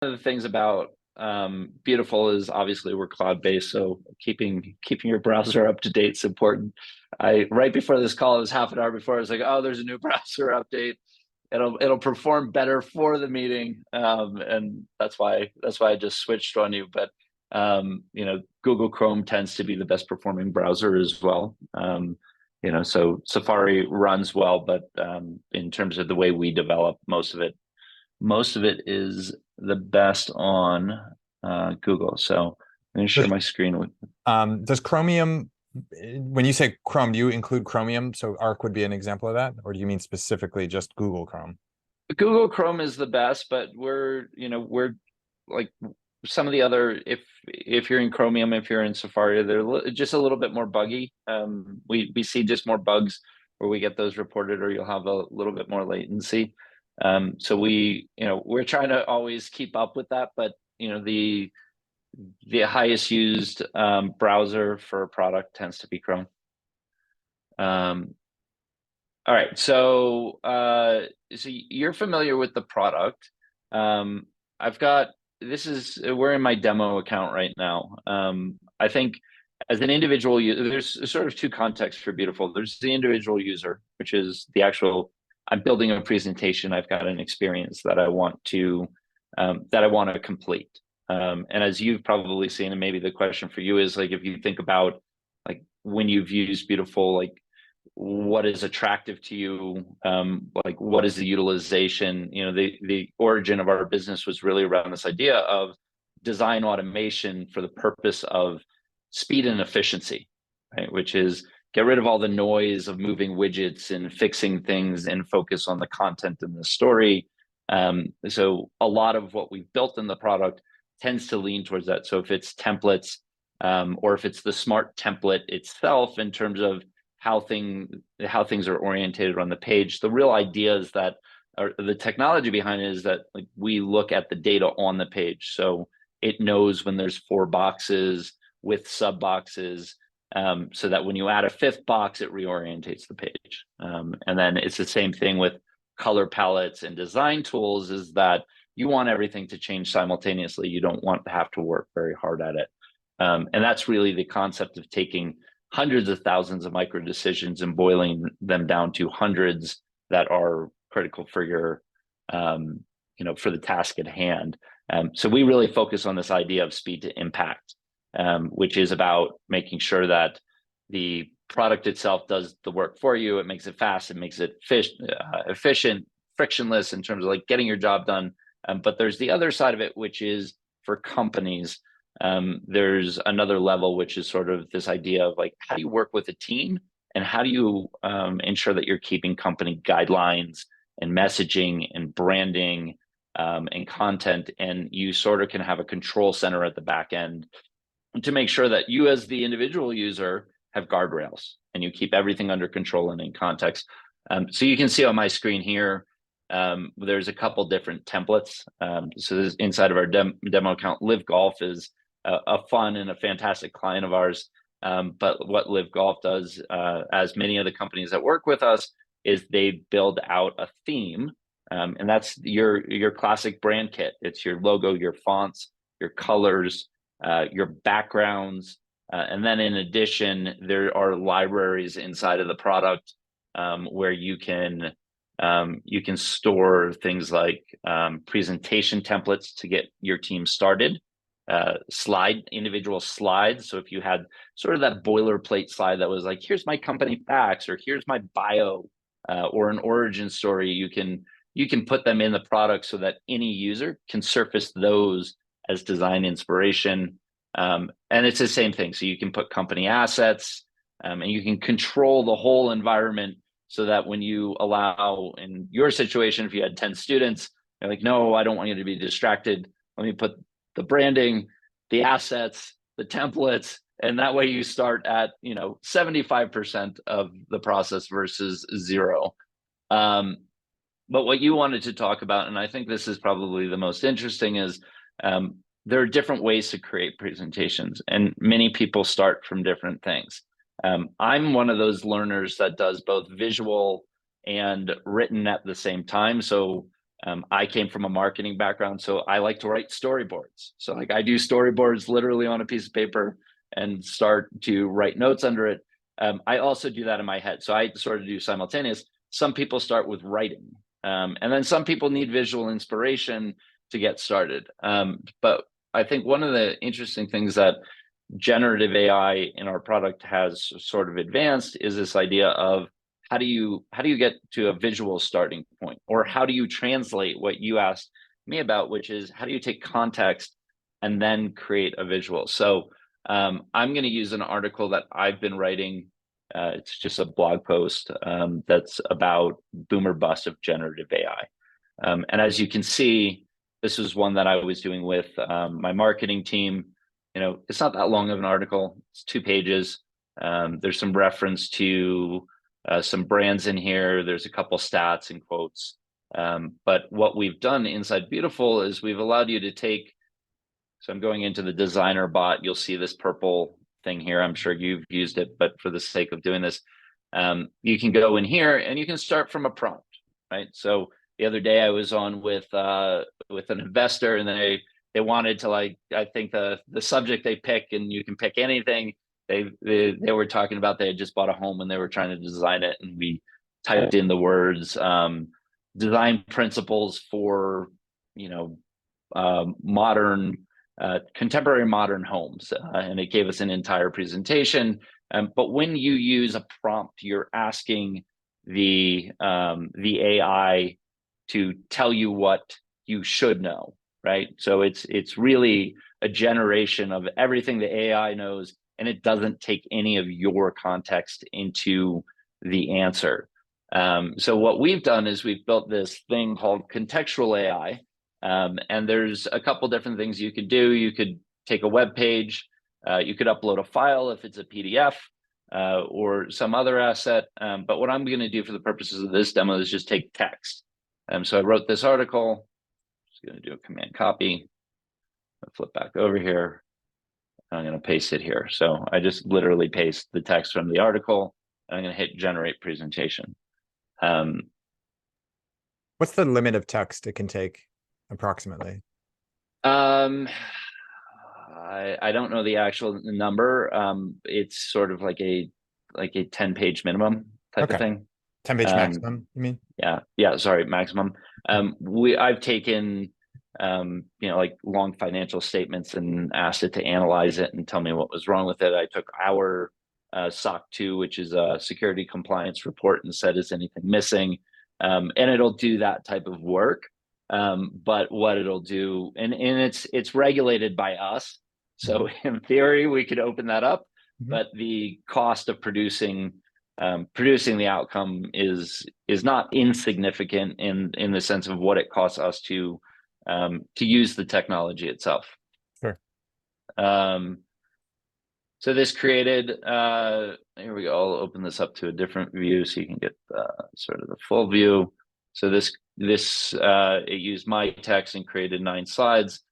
of the things about Beautiful is obviously we're cloud-based, so keeping your browser up to date is important. I right before this call, it was half an hour before, I was like, oh, there's a new browser update. It'll perform better for the meeting, and that's why I just switched on you. But Google Chrome tends to be the best performing browser as well. So Safari runs well, but in terms of the way we develop, most of it is the best on Google. So I'm going to share Does, my screen with. does Chromium, when you say Chrome, do you include Chromium? So Arc would be an example of that, or do you mean specifically just Google Chrome? Google Chrome is the best, but we're like some of the other, if you're in Chromium, if you're in Safari, they're just a little bit more buggy. We see just more bugs where we get those reported, or you'll have a little bit more latency. So we're trying to always keep up with that, but the highest used browser for a product tends to be Chrome. All right, so you're familiar with the product. I've got we're in my demo account right now. I think as an individual user, there's sort of two contexts for Beautiful. There's the individual user, which is the actual, I'm building a presentation, I've got an experience that I want to complete. And as you've probably seen, and maybe the question for you is like, if you think about like when you've used Beautiful, like what is attractive to you, like what is the utilization. The origin of our business was really around this idea of design automation for the purpose of speed and efficiency, right? Which is get rid of all the noise of moving widgets and fixing things and focus on the content and the story. So a lot of what we've built in the product tends to lean towards that. So if it's templates, or if it's the smart template itself in terms of how things are orientated on the page, the real idea is that, or the technology behind it is that like we look at the data on the page, so it knows when there's 4 boxes with sub boxes, so that when you add a 5th box, it reorientates the page. And then it's the same thing with color palettes and design tools, is that you want everything to change simultaneously. You don't want to have to work very hard at it. And that's really the concept of taking hundreds of thousands of micro decisions and boiling them down to hundreds that are critical for your, for the task at hand. So we really focus on this idea of speed to impact, which is about making sure that the product itself does the work for you. It makes it fast, it makes it efficient, frictionless in terms of like getting your job done. But there's the other side of it, which is for companies. There's another level, which is sort of this idea of like, how do you work with a team, and how do you ensure that you're keeping company guidelines and messaging and branding and content, and you sort of can have a control center at the back end to make sure that you as the individual user have guardrails and you keep everything under control and in context. So you can see on my screen here, there's a couple different templates. So this, inside of our demo account, Live Golf is a fun and a fantastic client of ours. But what Live Golf does, as many of the companies that work with us, is they build out a theme, and that's your classic brand kit. It's your logo, your fonts, your colors, your backgrounds, and then in addition, there are libraries inside of the product where you can store things like presentation templates to get your team started, individual slides. So if you had sort of that boilerplate slide that was like, here's my company facts, or here's my bio, or an origin story, you can put them in the product so that any user can surface those as design inspiration. And it's the same thing. So you can put company assets, and you can control the whole environment, so that when you allow, in your situation, if you had 10 students, you're like, no, I don't want you to be distracted. Let me put the branding, the assets, the templates, and that way you start at 75% of the process versus 0. But what you wanted to talk about, and I think this is probably the most interesting, is there are different ways to create presentations, and many people start from different things. I'm one of those learners that does both visual and written at the same time. So I came from a marketing background, so I like to write storyboards. So like I do storyboards literally on a piece of paper and start to write notes under it. I also do that in my head. So I sort of do simultaneous. Some people start with writing, and then some people need visual inspiration to get started. But I think one of the interesting things that generative AI in our product has sort of advanced is this idea of how do you get to a visual starting point, or how do you translate what you asked me about, which is how do you take context and then create a visual. So I'm going to use an article that I've been writing. It's just a blog post that's about boomer bust of generative AI. And as you can see, this was one that I was doing with my marketing team. It's not that long of an article. It's 2 pages. There's some reference to some brands in here. There's a couple stats and quotes. But what we've done inside Beautiful is we've allowed you to take, so I'm going into the designer bot. You'll see this purple thing here. I'm sure you've used it, but for the sake of doing this, you can go in here and you can start from a prompt, right? So the other day I was on with an investor, and they wanted to, like, I think the subject they pick, and you can pick anything. They were talking about they had just bought a home and they were trying to design it, and we typed in the words design principles for modern contemporary modern homes, and it gave us an entire presentation. But when you use a prompt, you're asking the AI to tell you what you should know, right? So it's really a generation of everything the AI knows, and it doesn't take any of your context into the answer. So what we've done is we've built this thing called contextual AI. And there's a couple different things you could do. You could take a web page, you could upload a file if it's a PDF, or some other asset. But what I'm going to do for the purposes of this demo is just take text. So I wrote this article. Just going to do a command copy. I'll flip back over here. I'm going to paste it here. So I just literally paste the text from the article, and I'm going to hit generate presentation. What's the limit of text it can take approximately? I don't know the actual number. It's sort of like a 10-page minimum type of thing. 10-page maximum, you mean? Yeah, sorry, maximum. I've taken like long financial statements and asked it to analyze it and tell me what was wrong with it. I took our SOC 2, which is a security compliance report, and said, is anything missing? And it'll do that type of work. But what it'll do, and it's regulated by us. So in theory, we could open that up, but the cost of producing the outcome is not insignificant in the sense of what it costs us to use the technology itself. Sure. So this created, here we go. I'll open this up to a different view so you can get sort of the full view. So this it used my text and created 9 slides.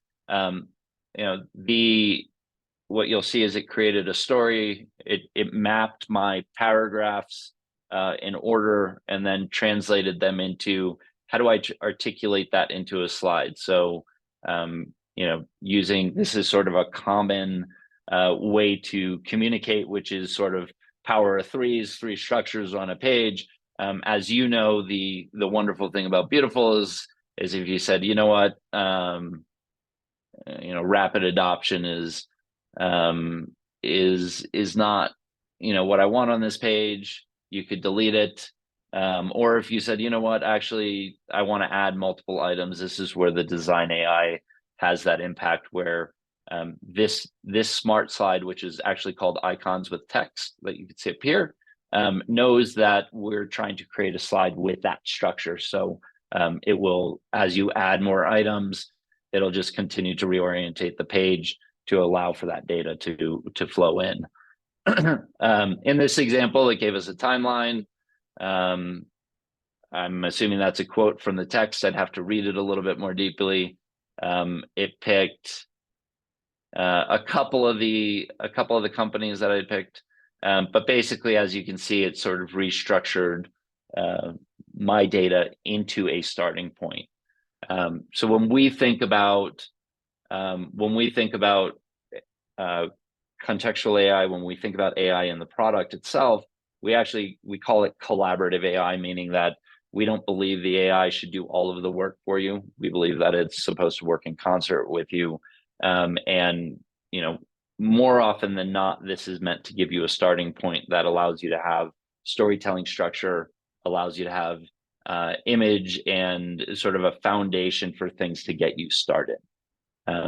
What you'll see is it created a story. It mapped my paragraphs in order, and then translated them into how do I articulate that into a slide. So using, this is sort of a common way to communicate, which is sort of power of threes, 3 structures on a page. As you know, the wonderful thing about Beautiful is if you said, rapid adoption is not what I want on this page, you could delete it. Or if you said, actually I want to add multiple items, this is where the design AI has that impact, where this smart slide, which is actually called icons with text that you can see up here, knows that we're trying to create a slide with that structure. So it will, as you add more items, it'll just continue to reorientate the page to allow for that data to flow in. In this example, it gave us a timeline. I'm assuming that's a quote from the text. I'd have to read it a little bit more deeply. It picked a couple of the companies that I picked, but basically, as you can see, it sort of restructured my data into a starting point. So when we think about uh, contextual AI, when we think about AI in the product itself, we call it collaborative AI, meaning that we don't believe the AI should do all of the work for you. We believe that it's supposed to work in concert with you. And you know, more often than not, this is meant to give you a starting point that allows you to have storytelling structure, allows you to have image and sort of a foundation for things to get you started.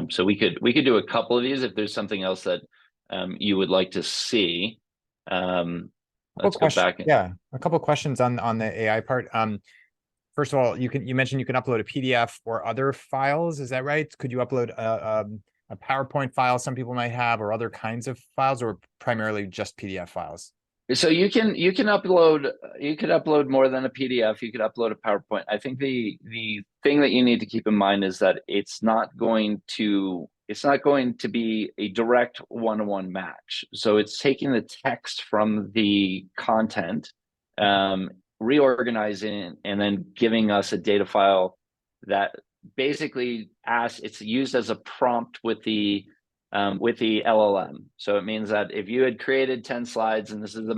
So we could do a couple of these if there's something else that you would like to see. Couple Let's go questions. back. Yeah, a couple questions on the AI part. First of all, you mentioned you can upload a PDF or other files. Is that right? Could you upload a PowerPoint file some people might have, or other kinds of files, or primarily just PDF files? So you can upload more than a PDF. You could upload a PowerPoint. I think the thing that you need to keep in mind is that it's not going to be a direct one-to-one match. So it's taking the text from the content, reorganizing it, and then giving us a data file that basically it's used as a prompt with the LLM. So it means that if you had created 10 slides, and this is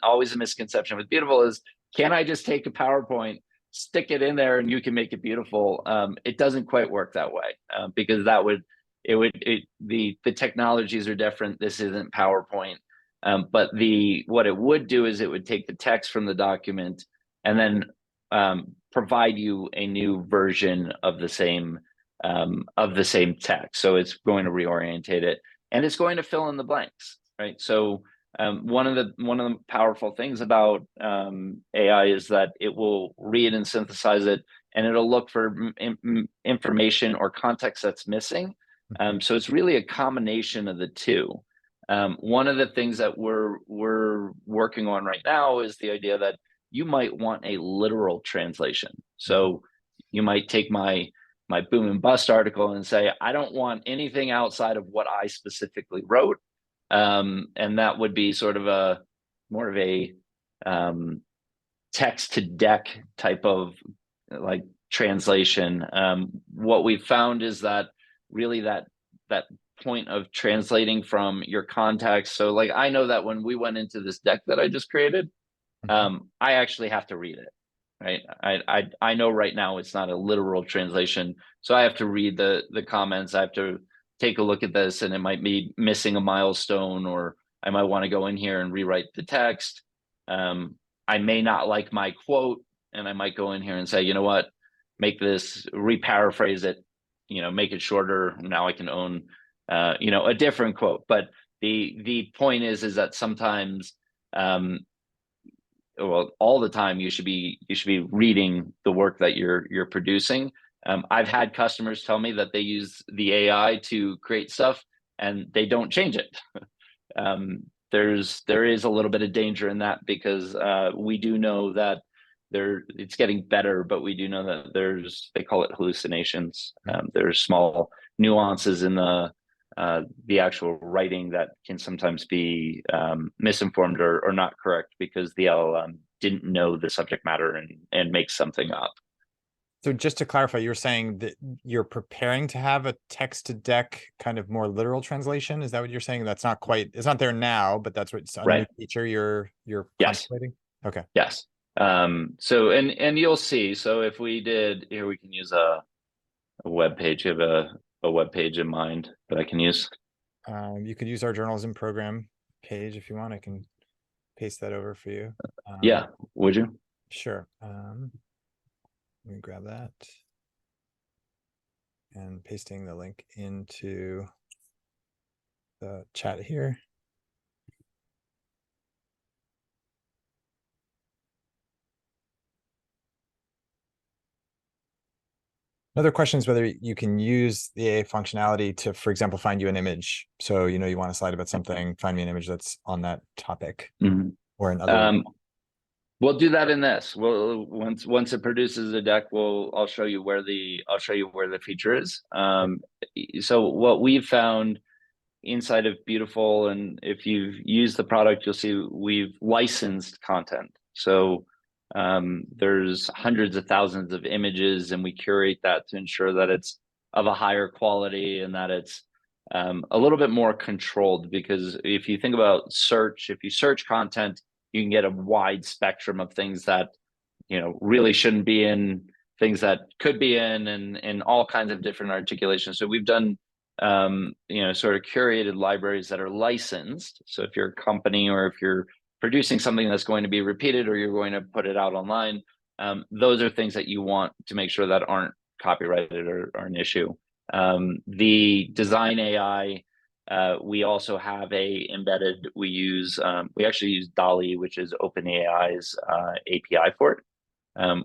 always a misconception with Beautiful, is can I just take a PowerPoint, stick it in there, and you can make it beautiful? It doesn't quite work that way, because the technologies are different. This isn't PowerPoint. But what it would do is it would take the text from the document and then provide you a new version of the same text. So it's going to reorientate it, and it's going to fill in the blanks, right? So one of the powerful things about AI is that it will read and synthesize it, and it'll look for information or context that's missing. So it's really a combination of the two. One of the things that we're working on right now is the idea that you might want a literal translation. So you might take my boom and bust article and say, I don't want anything outside of what I specifically wrote. And that would be sort of more of a text to deck type of like translation. What we've found is that really that point of translating from your context. So like, I know that when we went into this deck that I just created, I actually have to read it. Right. I know right now it's not a literal translation. So I have to read the comments. I have to take a look at this, and it might be missing a milestone, or I might want to go in here and rewrite the text. I may not like my quote, and I might go in here and say, you know what, make this, reparaphrase it, make it shorter. Now I can own, a different quote. But the point is that sometimes, well, all the time you should be reading the work that you're producing. I've had customers tell me that they use the AI to create stuff and they don't change it. There is a little bit of danger in that, because we do know that it's getting better, but we do know that they call it hallucinations. There's small nuances in the actual writing that can sometimes be misinformed or not correct, because the LLM didn't know the subject matter and make something up. So just to clarify, you're saying that you're preparing to have a text to deck kind of more literal translation. Is that what you're saying? It's not there now, but that's what's a new feature you're Yes. contemplating? Okay. Yes. So and you'll see. So if we did here, we can use a web page. You have a web page in mind that I can use. You could use our journalism program page if you want. I can paste that over for you. Yeah, would you? Sure. Let me grab that. And pasting the link into the chat here. Another question is whether you can use the AI functionality to, for example, find you an image. So, you want a slide about something, find me an image that's on that topic, or another. We'll do that in this. Well, once it produces a deck, I'll show you where the feature is. So what we've found inside of Beautiful, and if you've used the product, you'll see we've licensed content. So There's hundreds of thousands of images, and we curate that to ensure that it's of a higher quality and that it's a little bit more controlled. Because if you think about search, if you search content, you can get a wide spectrum of things that really shouldn't be in, things that could be in, and all kinds of different articulations. So we've done sort of curated libraries that are licensed. So if you're a company or if you're producing something that's going to be repeated or you're going to put it out online, those are things that you want to make sure that aren't copyrighted or are an issue. The design AI, we also have we actually use DALL-E, which is OpenAI's API for it.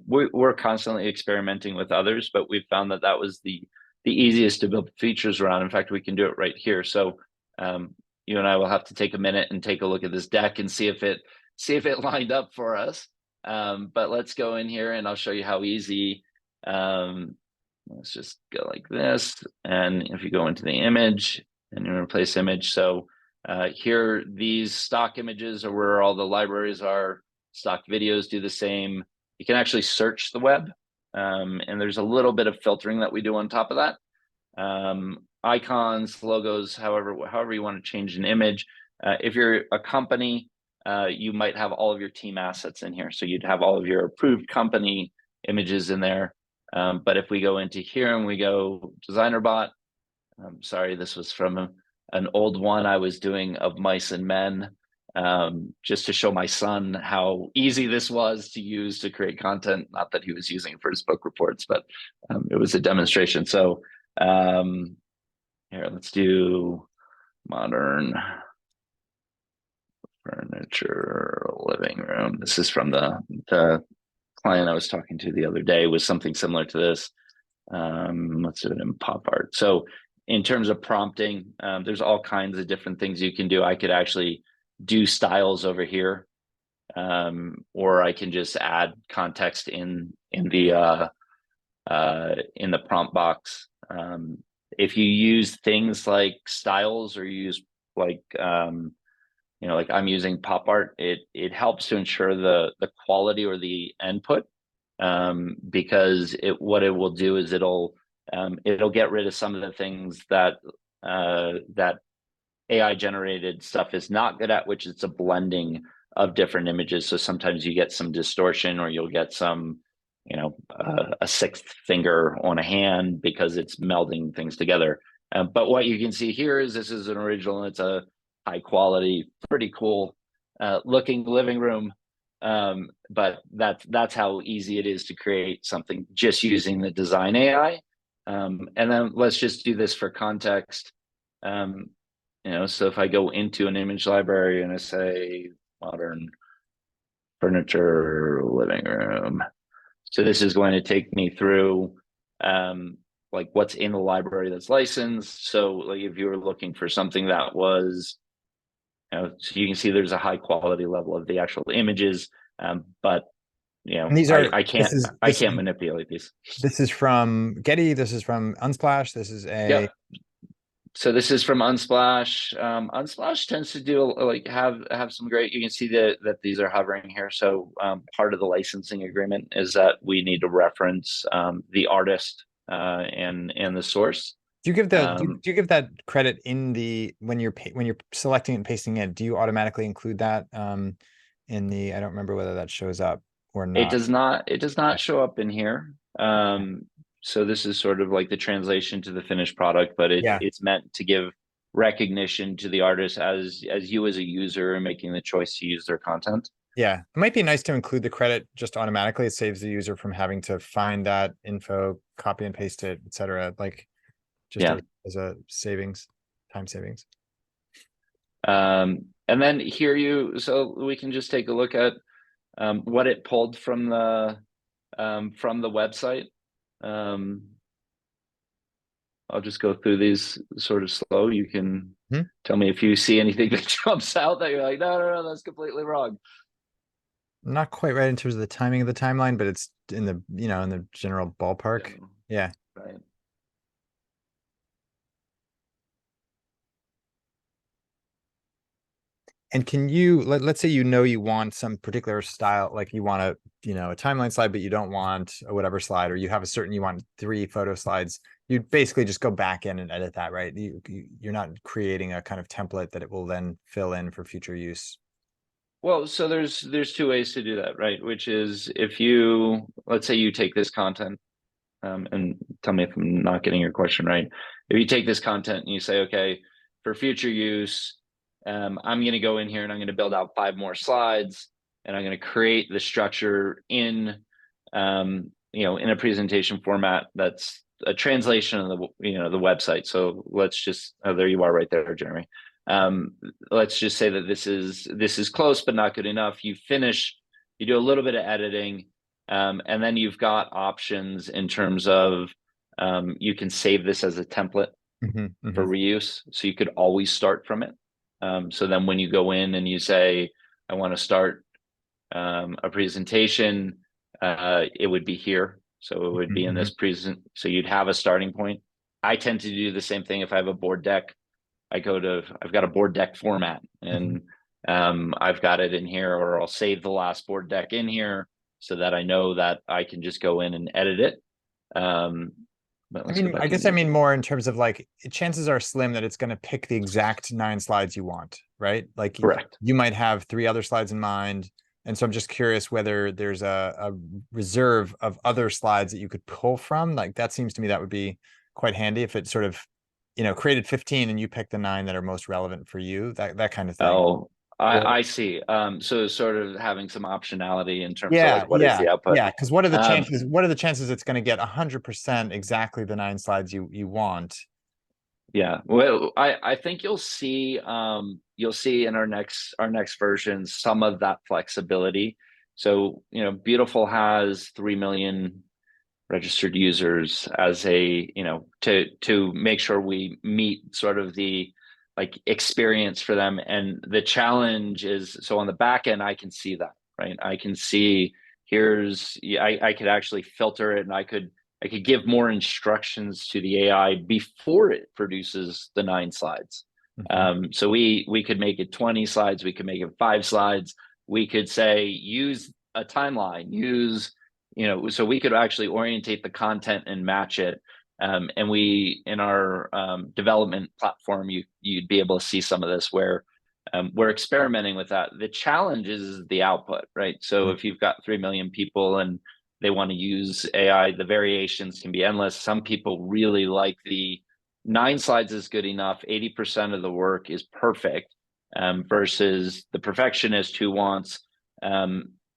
We're constantly experimenting with others, but we've found that that was the easiest to build features around. In fact, we can do it right here. So you and I will have to take a minute and take a look at this deck and see if it lined up for us. But let's go in here and I'll show you how easy. Let's just go like this. And if you go into the image and you replace image, so here, these stock images are where all the libraries are. Stock videos do the same. You can actually search the web, and there's a little bit of filtering that we do on top of that. Icons, logos, however you want to change an image. If you're a company, you might have all of your team assets in here. So you'd have all of your approved company images in there. But if we go into here and we go designer bot, I'm sorry, this was from an old one I was doing of mice and men, just to show my son how easy this was to use to create content. Not that he was using it for his book reports, but it was a demonstration. So here, let's do modern furniture living room. This is from the client I was talking to the other day, was something similar to this. Let's do it in pop art. So in terms of prompting, there's all kinds of different things you can do. I could actually do styles over here, or I can just add context in the prompt box. If you use things like styles, or you use like like I'm using pop art, it helps to ensure the quality or the input, because what it will do is it'll get rid of some of the things that AI generated stuff is not good at, which is a blending of different images. So sometimes you get some distortion, or you'll get some, a sixth finger on a hand because it's melding things together. But what you can see here is this is an original. It's a high quality, pretty cool looking living room. But that's how easy it is to create something just using the design AI. And then let's just do this for context. So if I go into an image library and I say modern furniture living room, so this is going to take me through like what's in the library that's licensed. So like if you were looking for something that was, so you can see there's a high quality level of the actual images, but And these are I can't manipulate these. This is from Getty. This is from Unsplash. This is Yep. So this is from Unsplash. Unsplash tends to do like have some great. You can see that these are hovering here. So part of the licensing agreement is that we need to reference the artist and the source. Do you give do you give that credit in when you're selecting and pasting it? Do you automatically include that in the? I don't remember whether that shows up or not. It does not. It does not show up in here. So this is sort of like the translation to the finished product, but it's meant to give recognition to the artist as you as a user making the choice to use their content. Yeah, it might be nice to include the credit just automatically. It saves the user from having to find that info, copy and paste it, etc. Like just as a time savings. And then here so we can just take a look at what it pulled from the website. I'll just go through these sort of slow. You can tell me if you see anything that jumps out that you're like, no, that's completely wrong. Not quite right in terms of the timing of the timeline, but it's in the in the general ballpark. Yeah. Right. And can you let's say you want some particular style, like you want a timeline slide, but you don't want a whatever slide, or you want 3 photo slides. You basically just go back in and edit that, right? You're not creating a kind of template that it will then fill in for future use. Well, so there's two ways to do that, right? Which is if let's say you take this content, and tell me if I'm not getting your question right. If you take this content and you say, okay, for future use, I'm going to go in here and I'm going to build out 5 more slides, and I'm going to create the structure in a presentation format that's a translation of the website. So let's just, oh, there you are right there, Jeremy. Let's just say that this is close but not good enough. You do a little bit of editing, and then you've got options in terms of you can save this as a template for reuse. So you could always start from it. So then when you go in and you say, I want to start a presentation, it would be here. So it would be in this present. So you'd have a starting point. I tend to do the same thing if I have a board deck. I've got a board deck format, and I've got it in here, or I'll save the last board deck in here so that I know that I can just go in and edit it. But let's go I back guess I into mean more in terms of like chances are slim that it's going to pick the exact 9 slides you want, right? Like correct. you might have 3 other slides in mind. And so I'm just curious whether there's a reserve of other slides that you could pull from. Like that seems to me that would be quite handy if it sort of, created 15 and you pick the 9 that are most relevant for you, that kind of thing. Oh, Or I see. So sort of having some optionality in terms of yeah, like what is yeah, the output. yeah. Because what are the Um, chances? What are the chances it's going to get 100% exactly the 9 slides you want? Yeah, well, I think you'll see in our next version some of that flexibility. So, Beautiful has 3 million registered users as to make sure we meet sort of the like experience for them. And the challenge is, so on the back end, I can see that, right? I can see I could actually filter it, and I could give more instructions to the AI before it produces the 9 slides. Mhm. So we could make it 20 slides, we could make it 5 slides, we could say use a timeline, so we could actually orientate the content and match it. And we, in our development platform, you'd be able to see some of this where we're experimenting with that. The challenge is the output, right? So if you've got 3 million people and they want to use AI, the variations can be endless. Some people really like the 9 slides is good enough. 80% of the work is perfect, versus the perfectionist who wants,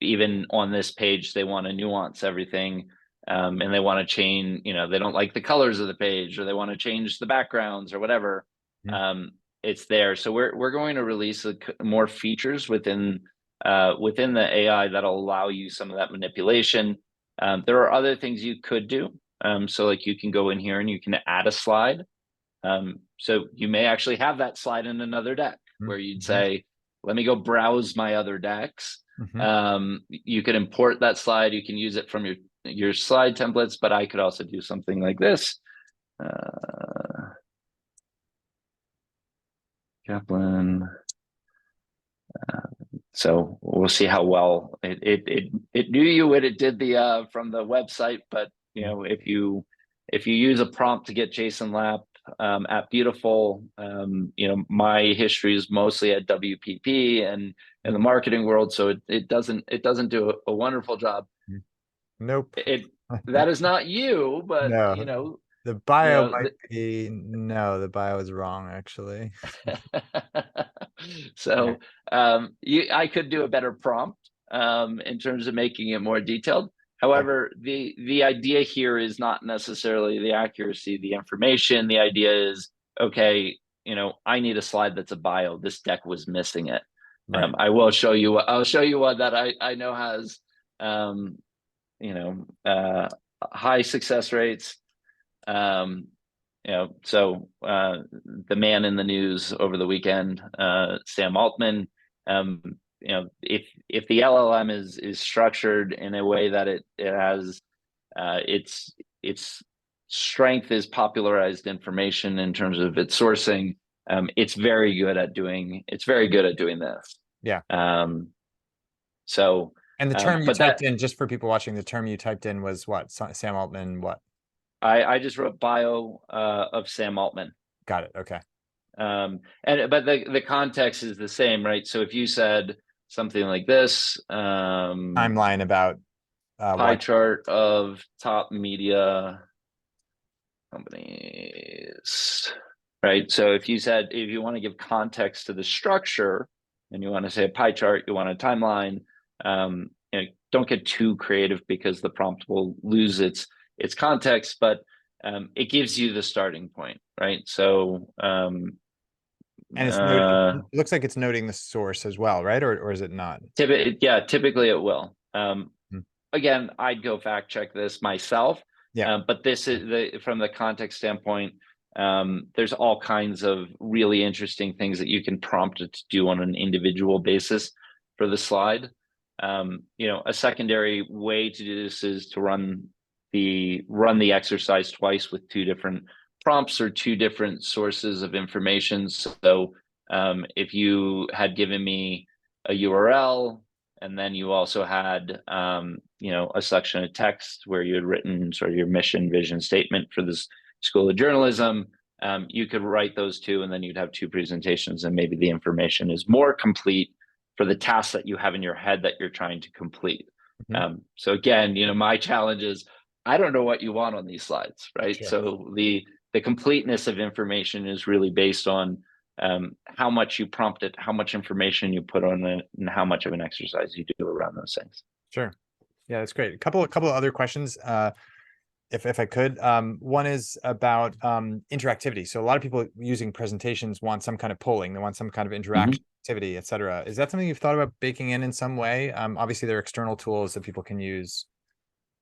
even on this page, they want to nuance everything. And they want to change, they don't like the colors of the page, or they want to change the backgrounds or whatever. Mhm. Um, it's there. So we're going to release more features within the AI that'll allow you some of that manipulation. There are other things you could do. So like you can go in here and you can add a slide. So you may actually have that slide in another deck where you'd Mhm. say, let me go browse my other decks. Mhm. You could import that slide. You can use it from your slide templates, but I could also do something like this. Kaplan. So we'll see how well it knew you when it did the from the website. But if you use a prompt to get Jason Lapp at Beautiful, my history is mostly at WPP and in the marketing world, so it doesn't do a wonderful job. Mhm. Nope. It That is not you, but No. The you bio know might be no, the bio is wrong actually. Yeah. So I could do a better prompt in terms of making it more detailed. Yeah. However, the idea here is not necessarily the accuracy of the information. The idea is, okay, I need a slide that's a bio. This deck was missing it. Right. I'll show you one that I know has um, you know high success rates. Um, the man in the news over the weekend, Sam Altman. Um, if the LLM is structured in a way that it has its strength is popularized information in terms of its sourcing, It's very good at doing this. Yeah. Um, so, And the term you but that typed in, just for people watching, the term you typed in was what? Sam Altman, what? I just wrote bio of Sam Altman. Got it. Okay. And but the context is the same, right? So if you said something like this, Timeline about pie why. chart of top media companies, right? So if you want to give context to the structure and you want to say a pie chart, you want a timeline, don't get too creative because the prompt will lose its context, but it gives you the starting point, right? So And it's noting, it looks like it's noting the source as well, right? Or is it not? typically it will. Hmm. Again, I'd go fact check this myself, Yeah. but this is from the context standpoint. There's all kinds of really interesting things that you can prompt it to do on an individual basis for the slide. A secondary way to do this is to run the exercise twice with two different prompts or two different sources of information. So if you had given me a URL and then you also had a section of text where you had written sort of your mission, vision statement for this School of Journalism, you could write those two and then you'd have two presentations and maybe the information is more complete for the task that you have in your head that you're trying to complete. Mhm. So again, my challenge is I don't know what you want on these slides, right? Sure. So the completeness of information is really based on how much you prompt it, how much information you put on it, and how much of an exercise you do around those things. Sure. Yeah, that's great. A couple of other questions, if I could. One is about interactivity. So a lot of people using presentations want some kind of polling. They want some kind of interaction activity, et cetera. Is that something you've thought about baking in some way? Obviously, there are external tools that people can use,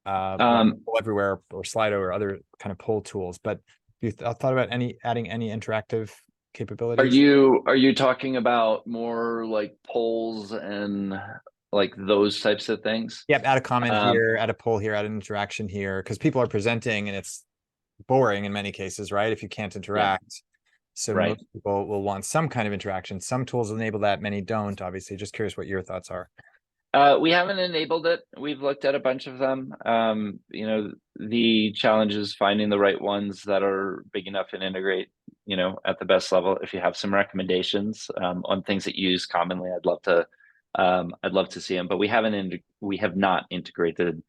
like Um, Poll Everywhere or Slido or other kind of poll tools. But have you thought about adding any interactive Are capabilities? you talking about more like polls and like those types of things? Yep, add a comment Um, here, add a poll here, add an interaction here, because people are presenting and it's boring in many cases, right? If you can't yeah, interact. So right. most people will want some kind of interaction. Some tools enable that, many don't, obviously. Just curious what your thoughts are. We haven't enabled it. We've looked at a bunch of them. The challenge is finding the right ones that are big enough and integrate, at the best level. If you have some recommendations on things that you use commonly, I'd love to see them. But we have not integrated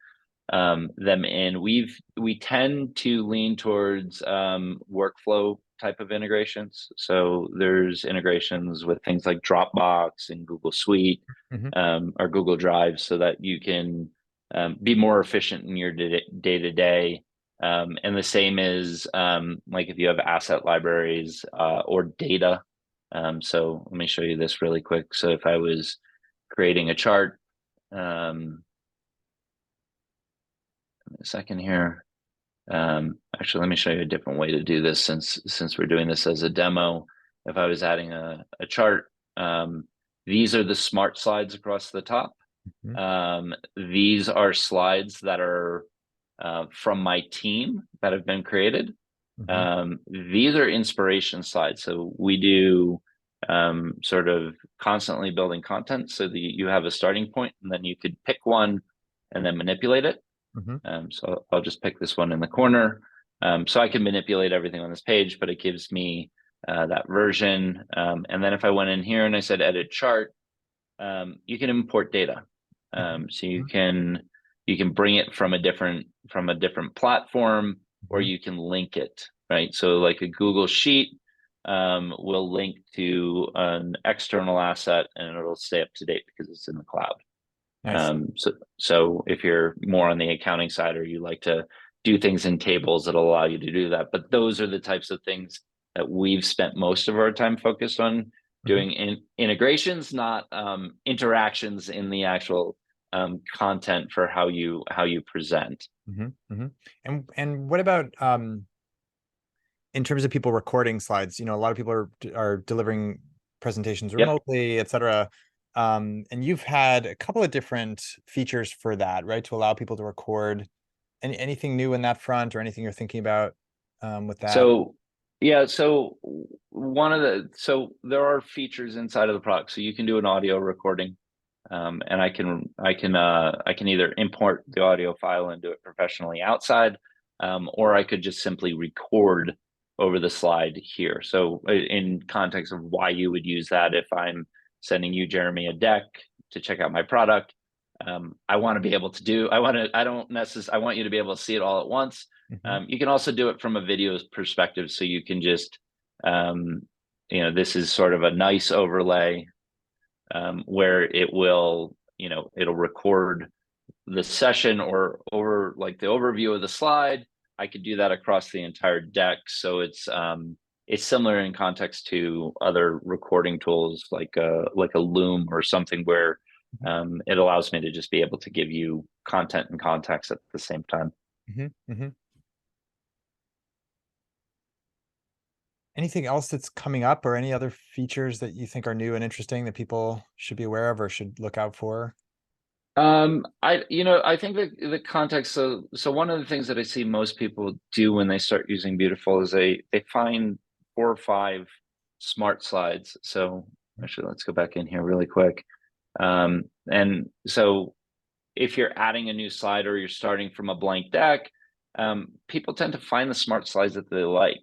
them in. We tend to lean towards workflow type of integrations. So there's integrations with things like Dropbox and Google Suite Mhm. or Google Drive, so that you can be more efficient in your day to day. And the same is like if you have asset libraries or data. So let me show you this really quick. So if I was creating a chart, a second here. Actually, let me show you a different way to do this since we're doing this as a demo. If I was adding a chart, these are the smart slides across the top. Mhm. These are slides that are from my team that have been created. Mhm. These are inspiration slides. So we do sort of constantly building content so that you have a starting point and then you could pick one and then manipulate it. Mhm. So I'll just pick this one in the corner. So I can manipulate everything on this page, but it gives me that version. And then if I went in here and I said edit chart, you can import data. Mhm. So you can bring it from a different platform, or Mhm. you can link it, right? So like a Google Sheet will link to an external asset and it'll stay up to date because it's in the cloud. Nice. So if you're more on the accounting side or you like to do things in tables, it'll allow you to do that. But those are the types of things that we've spent most of our time focused on Mhm. doing integrations, not interactions in the actual content for how you present. Mhm. Mhm. And what about in terms of people recording slides? A lot of people are delivering presentations Yep. remotely, et cetera. And you've had a couple of different features for that, right? To allow people to record. Anything new in that front or anything you're thinking about with that? So yeah, so so there are features inside of the product. So you can do an audio recording, and I can either import the audio file and do it professionally outside, or I could just simply record over the slide here. So in context of why you would use that, if I'm sending you, Jeremy, a deck to check out my product, I want to be able to do, I don't necessarily, I want you to be able to see it all at once. You can also do it from a video perspective. So you can just, this is sort of a nice overlay, where it will, it'll record the session or over like the overview of the slide. I could do that across the entire deck. So it's similar in context to other recording tools like a Loom or something where it allows me to just be able to give you content and context at the same time. Anything else that's coming up, or any other features that you think are new and interesting that people should be aware of or should look out for? I think that the context, so one of the things that I see most people do when they start using Beautiful is they find 4 or 5 smart slides. So actually, let's go back in here really quick. And so if you're adding a new slide or you're starting from a blank deck, people tend to find the smart slides that they like.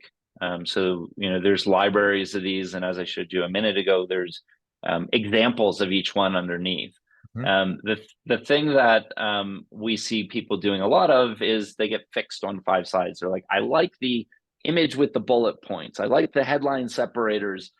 So, there's libraries of these, and as I showed you a minute ago, there's examples of each one underneath. The thing that we see people doing a lot of is they get fixed on 5 slides. They're like, I like the image with the bullet points, I like the headline separators,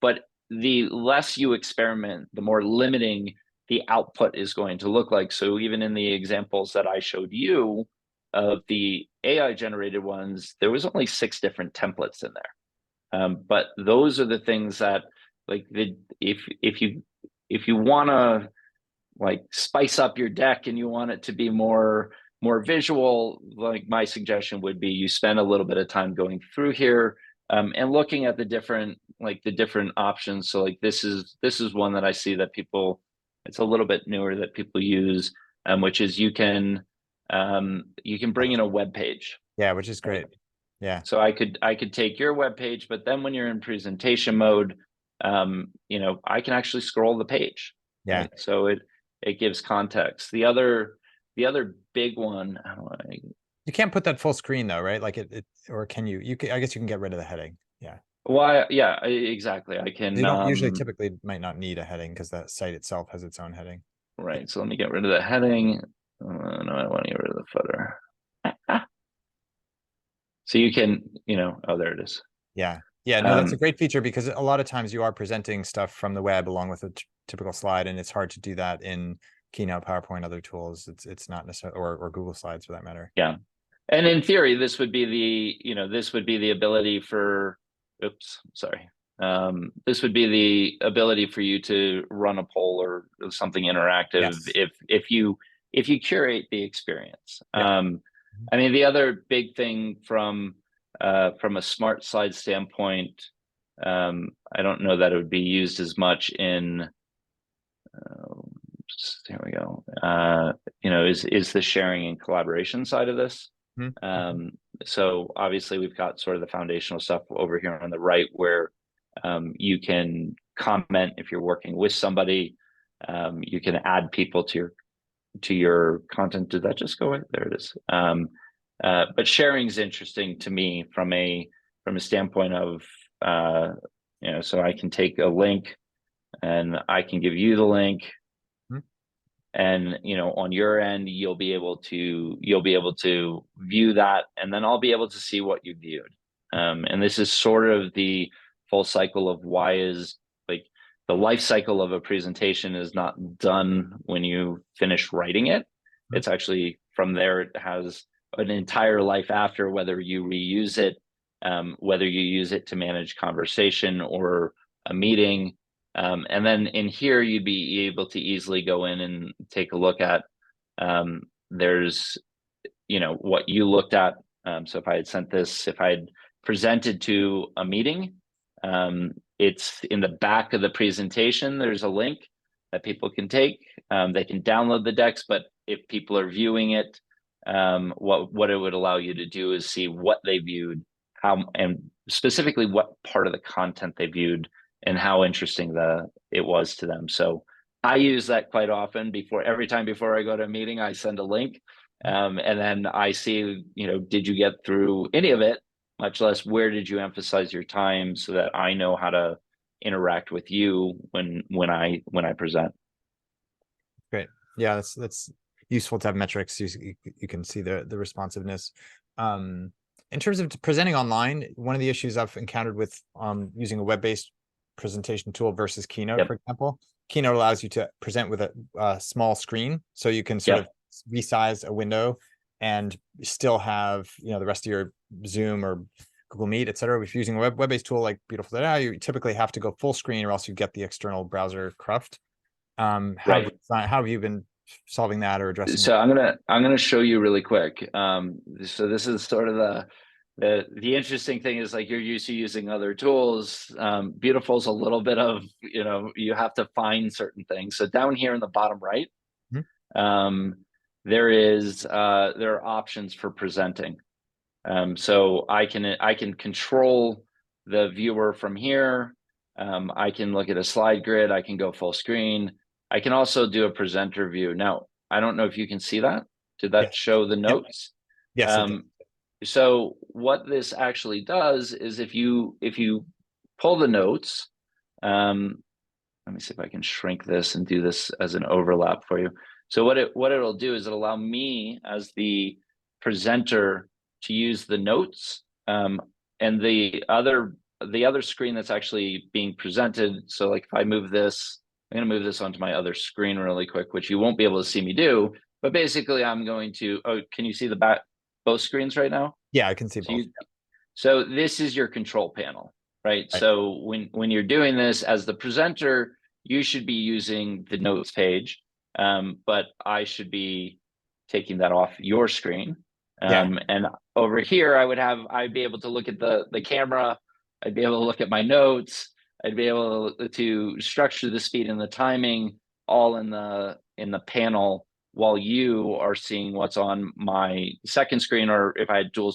but the less you experiment, the more limiting the output is going to look like. So even in the examples that I showed you of the AI generated ones, there was only 6 different templates in there. But those are the things that, like, if you want to like spice up your deck and you want it to be more visual, like my suggestion would be you spend a little bit of time going through here, and looking at the different options. So like this is one that I see that people, it's a little bit newer, that people use, which is you can bring in a web page. Yeah, which is great. Yeah. So I could take your web page, but then when you're in presentation mode, I can actually scroll the page. Yeah. Right? So it gives context. The other big one, you can't put that full screen though, right? Like or can you? I guess you can get rid of the heading. Yeah. Well, yeah, exactly. I can. You don't usually typically might not need a heading because the site itself has its own heading. Right. So let me get rid of the heading. No, I want to get rid of the footer. So you can, oh, there it is. Yeah. Yeah. No, that's a great feature because a lot of times you are presenting stuff from the web along with a typical slide, and it's hard to do that in Keynote, PowerPoint, other tools. It's not necessarily, or Google Slides for that matter. Yeah. And in theory, this would be the ability for, oops, sorry. This would be the ability for you to run a poll or something interactive. Yes. If you curate the experience. Yeah. I mean, the other big thing from a smart slide standpoint, I don't know that it would be used as much in, here we go, is the sharing and collaboration side of this. So obviously we've got sort of the foundational stuff over here on the right where you can comment if you're working with somebody. You can add people to your content. Did that just go away? There it is. But sharing is interesting to me from a standpoint of, so I can take a link and I can give you the link. And on your end, you'll be able to view that, and then I'll be able to see what you viewed. And this is sort of the full cycle of why is, like, the life cycle of a presentation is not done when you finish writing it. It's actually from there, it has an entire life after, whether you reuse it, whether you use it to manage conversation or a meeting. And then in here, you'd be able to easily go in and take a look at, there's, what you looked at. So if I had sent this, if I had presented to a meeting, it's in the back of the presentation. There's a link that people can take. They can download the decks, but if people are viewing it, what it would allow you to do is see what they viewed, how, and specifically what part of the content they viewed and how interesting it was to them. So I use that quite often. Every time before I go to a meeting, I send a link, and then I see, did you get through any of it? Much less where did you emphasize your time, so that I know how to interact with you when I present. Great. Yeah, that's useful to have metrics. You can see the responsiveness. In terms of presenting online, one of the issues I've encountered with using a web-based presentation tool versus Keynote, Yep. for example, Keynote allows you to present with a small screen, so you can sort Yep. of resize a window and still have the rest of your Zoom or Google Meet, etc. If you're using a web-based tool like Beautiful.ai, you typically have to go full screen, or else you get the external browser cruft. Right. How have you been solving that or addressing that? So I'm gonna show you really quick. So this is sort of the interesting thing is, like, you're used to using other tools. Beautiful's a little bit of, you have to find certain things. So down here in the bottom right, Mhm. there are options for presenting. So I can control the viewer from here. I can look at a slide grid. I can go full screen. I can also do a presenter view. Now, I don't know if you can see that. Did that Yes. show the Yep. notes? Yes, it did. So what this actually does is, if you pull the notes, um, let me see if I can shrink this and do this as an overlap for you. So what it'll do is it'll allow me as the presenter to use the notes, and the other screen that's actually being presented. So, like, if I move this, I'm going to move this onto my other screen really quick, which you won't be able to see me do. But basically, I'm going to. Oh, can you see both screens right now? Yeah, I can see So both. so this is your control panel, right? Right. So when you're doing this as the presenter, you should be using the notes page, but I should be taking that off your screen. Yeah. And over here, I'd be able to look at the camera. I'd be able to look at my notes. I'd be able to structure the speed and the timing all in the panel, while you are seeing what's on my second screen. Or if I had dual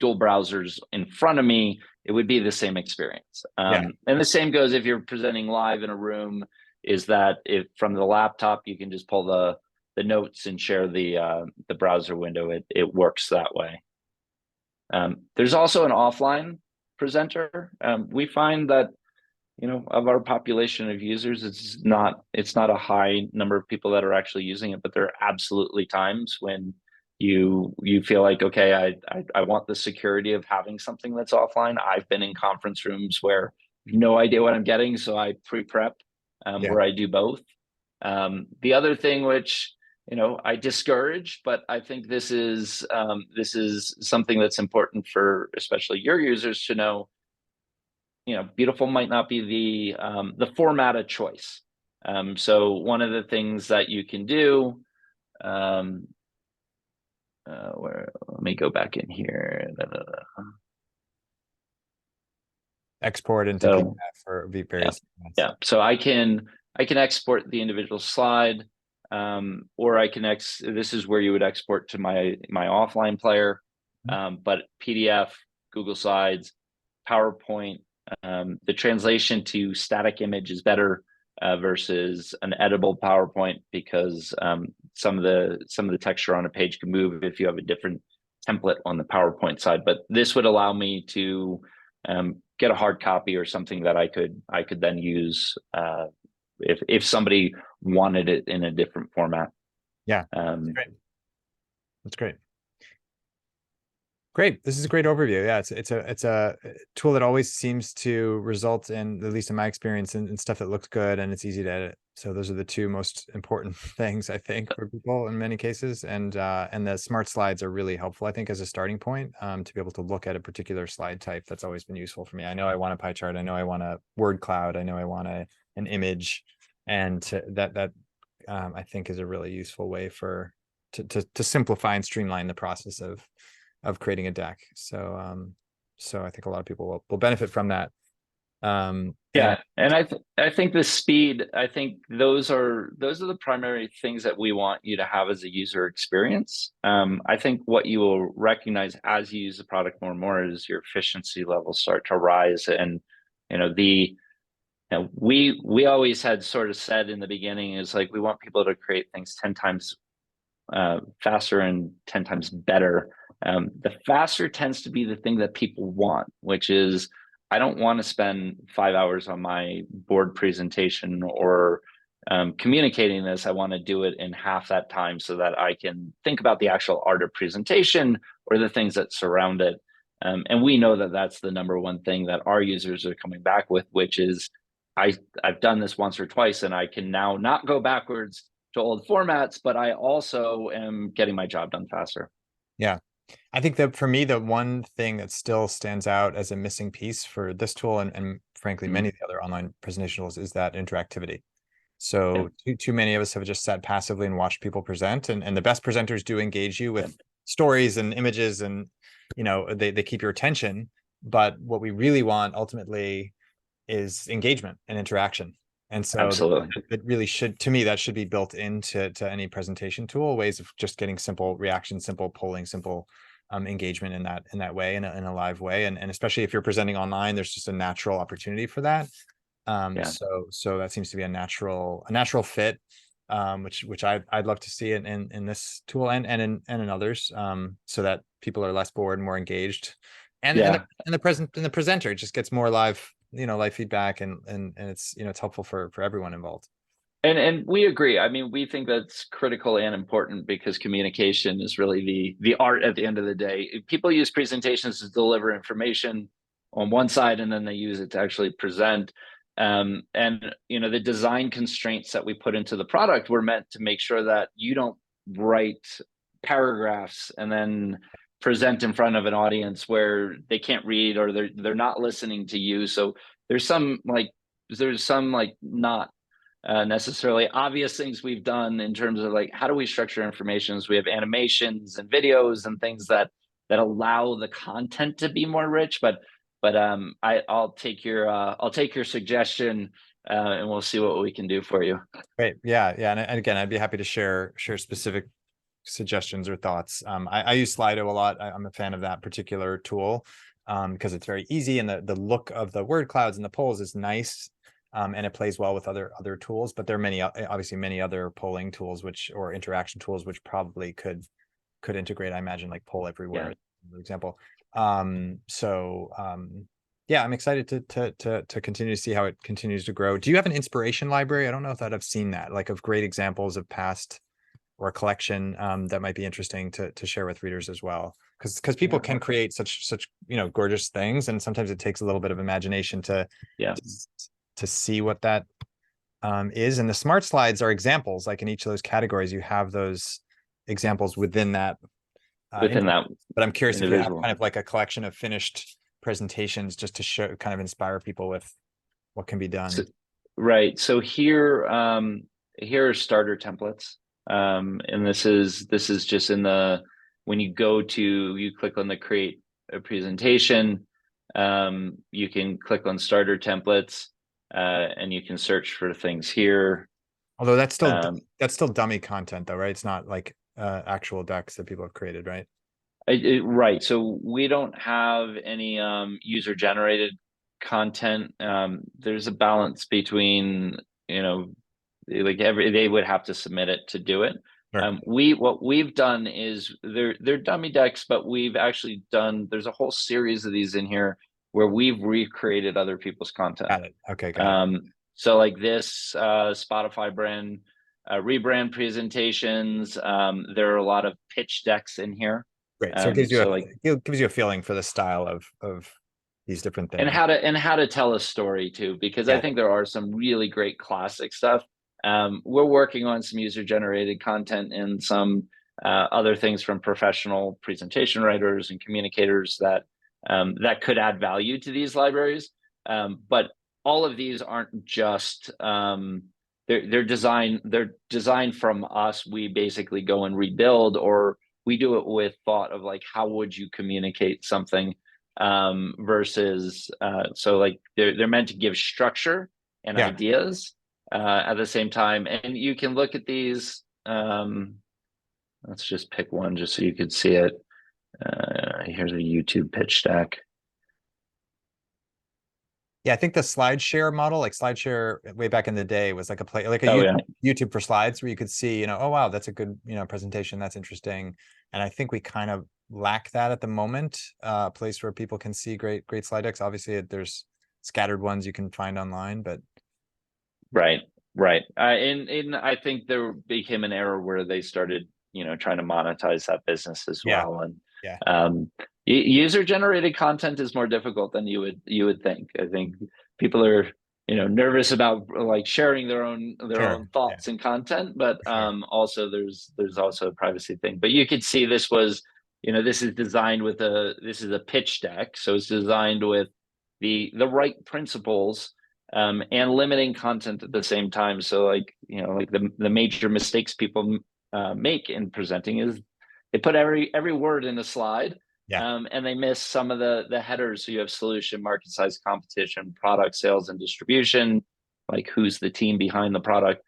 browsers in front of me, it would be the same experience. Yeah. And the same goes if you're presenting live in a room, is that if from the laptop, you can just pull the notes and share the browser window. It works that way. There's also an offline presenter. We find that, of our population of users, it's not a high number of people that are actually using it, but there are absolutely times when you feel like, okay, I want the security of having something that's offline. I've been in conference rooms where I have no idea what I'm getting, so I pre-prep, Yeah. where I do both. The other thing, which I discourage, but I think this is something that's important for especially your users to know. Beautiful might not be the format of choice. So one of the things that you can do, let me go back in here. Export into So PDF or yeah, various formats. yeah. So I can export the individual slide, or this is where you would export to my offline player, Mhm. but PDF, Google Slides, PowerPoint. The translation to static image is better, versus an editable PowerPoint, because some of the texture on a page can move if you have a different template on the PowerPoint side. But this would allow me to get a hard copy or something that I could then use, if somebody wanted it in a different format. Yeah. That's Um, great. That's great. Great. This is a great overview. Yeah, it's a tool that always seems to result in, at least in my experience, in stuff that looks good and it's easy to edit. So those are the two most important things, I think, for people in many cases. And the smart slides are really helpful, I think, as a starting point, to be able to look at a particular slide type. That's always been useful for me. I know I want a pie chart. I know I want a word cloud. I know I want an image, and that I think is a really useful way to simplify and streamline the process of creating a deck. So I think a lot of people will benefit from that. And Yeah, and I think the speed, I think those are the primary things that we want you to have as a user experience. I think what you will recognize as you use the product more and more is your efficiency levels start to rise, and you know the we always had sort of said in the beginning is like we want people to create things 10 times faster and 10 times better. The faster tends to be the thing that people want, which is I don't want to spend 5 hours on my board presentation or communicating this. I want to do it in half that time so that I can think about the actual art of presentation or the things that surround it. And we know that that's the number one thing that our users are coming back with, which is I've done this once or twice and I can now not go backwards to old formats, but I also am getting my job done faster. yeah, I think that for me, the one thing that still stands out as a missing piece for this tool and frankly, Mm, many of the other online presentation tools is that interactivity. yeah, So too many of us have just sat passively and watched people present, and the best presenters do engage you yeah, with stories and images, and they keep your attention. But what we really want ultimately is engagement and interaction. And so absolutely. it really should, to me, that should be built into any presentation tool, ways of just getting simple reaction, simple polling, simple engagement in that way, in a live way. And especially if you're presenting online, there's just a natural opportunity for that. Yeah, So that seems to be a natural fit, which I'd love to see in this tool and in others, so that people are less bored and more engaged, yeah. and the presenter just gets more live, live feedback, and it's it's helpful for everyone involved. And we agree. I mean, we think that's critical and important because communication is really the art at the end of the day. People use presentations to deliver information on one side, and then they use it to actually present. And the design constraints that we put into the product were meant to make sure that you don't write paragraphs and then present in front of an audience where they can't read or they're not listening to you. So there's some like not necessarily obvious things we've done in terms of like how do we structure information. So we have animations and videos and things that allow the content to be more rich. But I'll take your suggestion and we'll see what we can do for you. Great. Yeah. And again, I'd be happy to share specific suggestions or thoughts. I use Slido a lot. I'm a fan of that particular tool, because it's very easy, and the look of the word clouds and the polls is nice, and it plays well with other tools. But there are obviously many other polling tools or interaction tools which probably could integrate. I imagine, like Poll Yeah. Everywhere, for example. Yeah, I'm excited to continue to see how it continues to grow. Do you have an inspiration library? I don't know if I've seen that, like, of great examples of past, or a collection, that might be interesting to share with readers as well, because people Yeah. can create such gorgeous things, and sometimes it takes a little bit of imagination Yeah. to see what that is. And the smart slides are examples, like in each of those categories you have those examples within that Within that but I'm curious if you have individual. kind of like a collection of finished presentations, just to show, kind of inspire people with what can be So, done. right. So here are starter templates. And this is just in the when you click on the create a presentation, you can click on starter templates, and you can search for things here. Although Um, that's still dummy content though, right? It's not like actual decks that people have created, right? right. So we don't have any user generated content. There's a balance between, you know, like they would have to submit it to do it. Sure. What we've done is they're dummy decks, but we've actually done there's a whole series of these in here where we've recreated other people's content. Got it. Okay, got it. So like this Spotify brand rebrand presentations, there are a lot of pitch decks in here. Great. So So like it gives you a feeling for the style of these different and things. how to tell a story too, because I Yeah. think there are some really great classic stuff. We're working on some user generated content and some other things from professional presentation writers and communicators that could add value to these libraries. But all of these aren't just they're designed from us. We basically go and rebuild, or we do it with thought of like how would you communicate something. versus so like they're meant to give structure and Yeah. ideas at the same time. And you can look at these. Let's just pick one just so you could see it. Here's a YouTube pitch deck. Yeah, I think the SlideShare model, like SlideShare way back in the day, was like a play, like a Oh yeah, YouTube for slides, where you could see, oh wow, that's a good, presentation. That's interesting. And I think we kind of lack that at the moment. A place where people can see great slide decks. Obviously, there's scattered ones you can find online, but right, right. And I think there became an era where they started, trying to monetize that business as yeah, well. And yeah, user generated content is more difficult than you would think. I think people are, nervous about like sharing their own sure, yeah, thoughts and content, but for sure, also there's also a privacy thing. But you could see this was, this is designed with this is a pitch deck, so it's designed with the right principles, and limiting content at the same time. So like, like the major mistakes people make in presenting is they put every word in a slide, yeah, and they miss some of the headers. So you have solution, market size, competition, product, sales, and distribution. Like who's the team behind the product?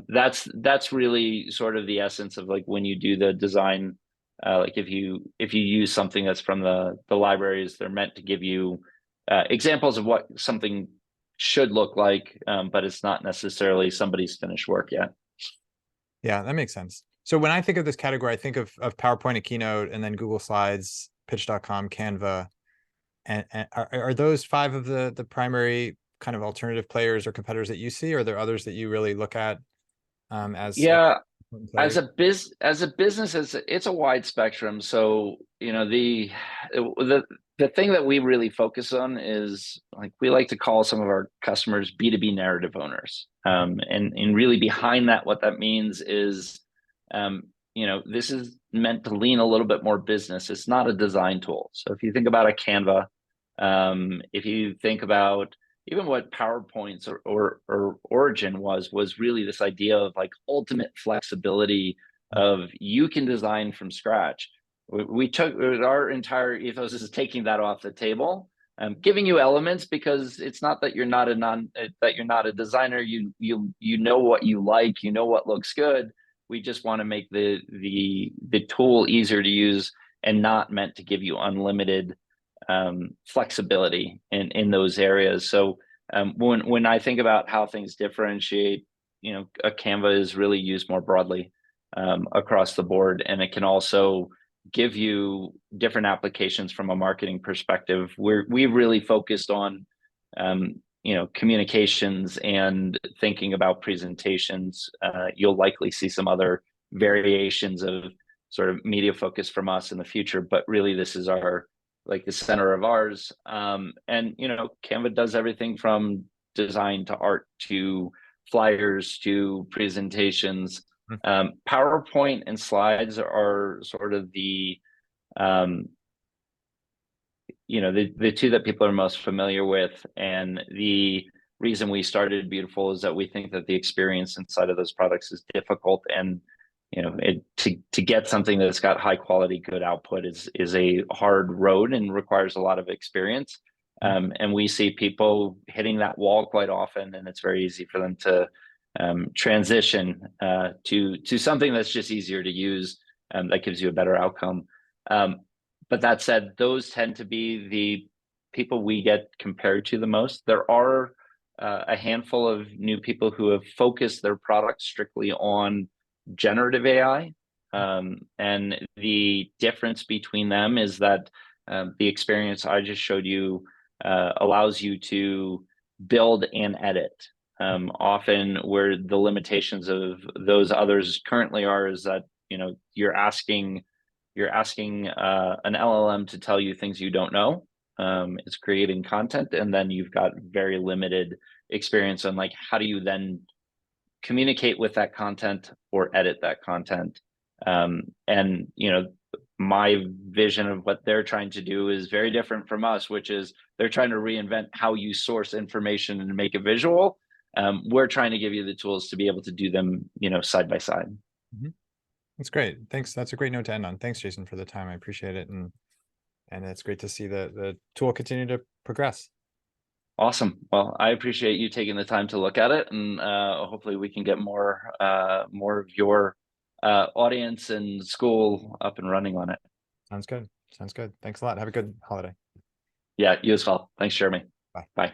That's really sort of the essence of like when you do the design. Like if you use something that's from the libraries, they're meant to give you examples of what something should look like, but it's not necessarily somebody's finished work yet. yeah. That makes sense. So when I think of this category, I think of PowerPoint, a Keynote, and then Google Slides, Pitch.com, Canva. And are those five of the primary kind of alternative players or competitors that you see, or are there others that you really look at as Yeah, important as players? a business, it's a wide spectrum. So the thing that we really focus on is like we like to call some of our customers B2B narrative owners, and really behind that, what that means is, this is meant to lean a little bit more business. It's not a design tool. So if you think about a Canva, if you think about even what PowerPoint's or origin was really this idea of like ultimate flexibility of you can design from scratch. We took our entire ethos is taking that off the table, giving you elements because it's not that you're not a designer. You know what you like, you know what looks good. We just want to make the tool easier to use and not meant to give you unlimited flexibility in those areas. So when I think about how things differentiate, a Canva is really used more broadly across the board, and it can also give you different applications from a marketing perspective. We really focused on communications and thinking about presentations. You'll likely see some other variations of sort of media focus from us in the future, but really this is our like the center of ours. And Canva does everything from design to art to flyers to presentations. PowerPoint and slides are sort of um, the two that people are most familiar with. And the reason we started Beautiful is that we think that the experience inside of those products is difficult, and to get something that's got high quality, good output is a hard road and requires a lot of experience. And we see people hitting that wall quite often, and it's very easy for them to transition to something that's just easier to use, that gives you a better outcome. But that said, those tend to be the people we get compared to the most. There are a handful of new people who have focused their products strictly on generative AI. And the difference between them is that the experience I just showed you allows you to build and edit. Often, where the limitations of those others currently are is that you're asking an LLM to tell you things you don't know. It's creating content, and then you've got very limited experience on like how do you then communicate with that content or edit that content. And my vision of what they're trying to do is very different from us, which is they're trying to reinvent how you source information and make it visual. We're trying to give you the tools to be able to do them, side by side. That's great. Thanks. That's a great note to end on. Thanks, Jason, for the time. I appreciate it. And And it's great to see the tool continue to progress. Awesome. Well, I appreciate you taking the time to look at it, and hopefully we can get more of your audience and school up and running on it. Sounds good. Sounds good. Thanks a lot. Have a good holiday. Yeah, you as well. Thanks, Jeremy. Bye. Bye.